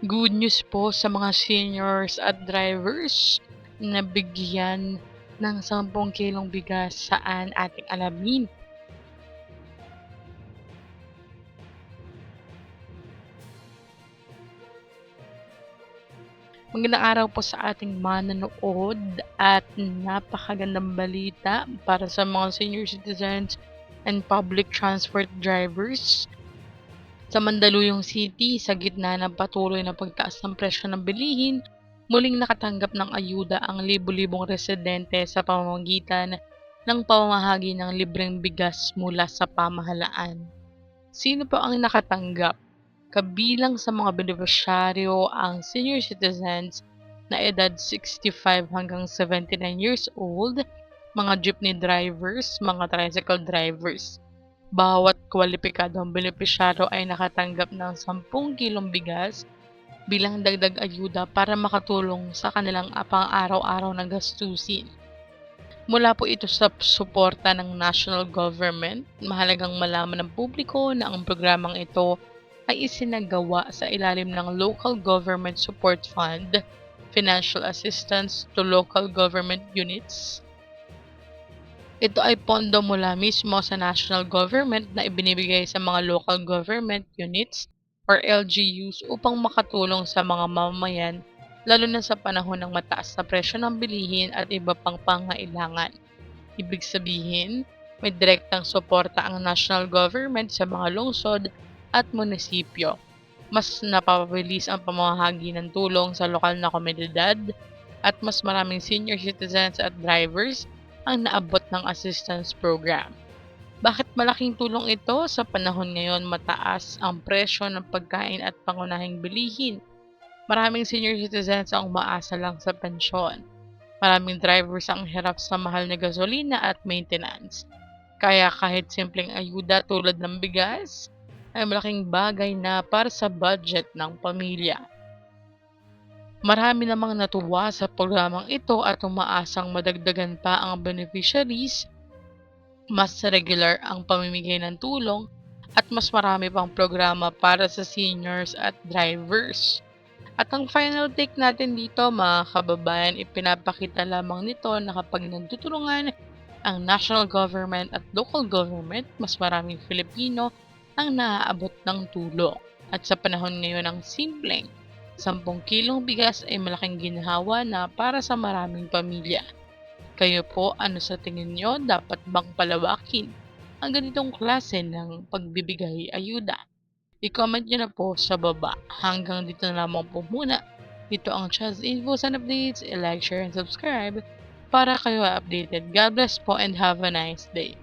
Good news po sa mga seniors at drivers na bigyan ng 10 kilong bigas. Saan ating alamin. Magandang araw po sa ating manonood at napakagandang balita para sa mga senior citizens and public transport drivers. Sa Mandaluyong City, sa gitna ng patuloy na pagtaas ng presyo ng bilihin, muling nakatanggap ng ayuda ang libo-libong residente sa pamamagitan ng pamamahagi ng libreng bigas mula sa pamahalaan. Sino po ang nakatanggap? Kabilang sa mga benepisyaryo ang senior citizens na edad 65 hanggang 79 years old, mga jeepney drivers, mga tricycle drivers. Bawat kwalipikadong benepisyaryo ay nakatanggap ng 10 kilong bigas bilang dagdag ayuda para makatulong sa kanilang pang-araw-araw na gastusin. Mula po ito sa suporta ng national government, mahalagang malaman ng publiko na ang programang ito ay isinagawa sa ilalim ng Local Government Support Fund, Financial Assistance to Local Government Units. Ito ay pondo mula mismo sa national government na ibinibigay sa mga local government units or LGUs upang makatulong sa mga mamamayan lalo na sa panahon ng mataas na presyo ng bilihin at iba pang pangailangan. Ibig sabihin, may direktang suporta ang national government sa mga lungsod at munisipyo. Mas napapabilis ang pamamahagi ng tulong sa lokal na komunidad at mas maraming senior citizens at drivers ang naabot ng assistance program. Bakit malaking tulong ito? Sa panahon ngayon mataas ang presyo ng pagkain at pangunahing bilihin. Maraming senior citizens ang umaasa lang sa pensyon. Maraming drivers ang hirap sa mahal na gasolina at maintenance. Kaya kahit simpleng ayuda tulad ng bigas, ay malaking bagay na para sa budget ng pamilya. Marami namang natuwa sa programang ito at umaasang madagdagan pa ang beneficiaries, mas regular ang pamimigay ng tulong, at mas marami pang programa para sa seniors at drivers. At ang final take natin dito mga kababayan, ipinapakita lamang nito na kapag nagtutulungan ang national government at local government, mas maraming Filipino ang naaabot ng tulong. At sa panahon ngayon ng simpleng 10 kilong bigas ay malaking ginhawa na para sa maraming pamilya. Kayo po, ano sa tingin nyo? Dapat bang palawakin ang ganitong klase ng pagbibigay ayuda? I-comment nyo na po sa baba. Hanggang dito na lamang po muna. Ito ang Chaz Infos and Updates. I-like, share, and subscribe para kayo updated. God bless po and have a nice day.